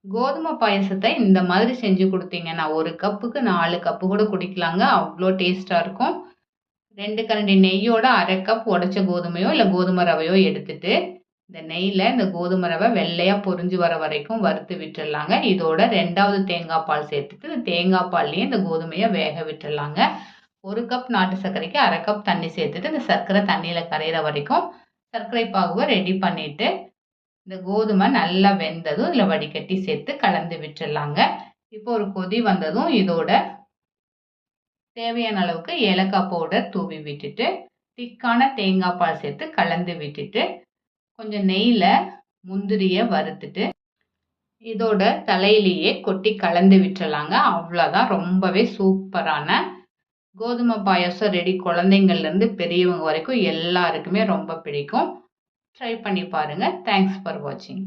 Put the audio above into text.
கோதுமை பாயாசத்தை இந்த மாதிரி செஞ்சு குடுத்தீங்கன்னா, 1 கப்புக்கு 4 கப்பு கூட குடிக்கலாங்க. அவ்ளோ டேஸ்ட்டா இருக்கும். 2 கரண்டி நெய்யோட 1/2 கப் உடைச்ச கோதுமையோ, இல்ல கோதுமை ரவையோ எடுத்துட்டு, இந்த நெய்ல இந்த கோதுமை ரவை வெள்ளையா பொரிஞ்சு வர வரைக்கும் வறுத்து விட்டுறலாங்க. இதோட 2வது தேங்காய் பால் சேர்த்துட்டு, இந்த தேங்காய் பால்லயே இந்த கோதுமைய வேக விட்டுறலாங்க. 1 கப் நாட்டு சர்க்கரைக்கு 1/2 கப் தண்ணி சேர்த்துட்டு, இந்த சர்க்கரை தண்ணியில கரையிற வரைக்கும் சர்க்கரை பாகுவ ரெடி பண்ணிட்டு, இந்த கோதுமை நல்லா வெந்ததும் இதில வடிகட்டி சேர்த்து கலந்து விட்டுறலாங்க. இப்போ ஒரு கொதி வந்ததும் இதோட தேவையான அளவுக்கு ஏலக்காய் பவுடர் தூவி விட்டுட்டு, திக்கான தேங்காய் பால் சேர்த்து கலந்து விட்டுட்டு, கொஞ்சம் நெய்யில முந்திரிய வறுத்துட்டு, இதோட தலையிலேயே கொட்டி கலந்து விட்டுறலாங்க. அவ்வளோதான், ரொம்பவே சூப்பரான கோதுமை பாயாசம் ரெடி. குழந்தைங்கள்லேருந்து பெரியவங்க வரைக்கும் எல்லாருக்குமே ரொம்ப பிடிக்கும். ட்ரை பண்ணி பாருங்க. தேங்க்ஸ் ஃபார் வாட்சிங்.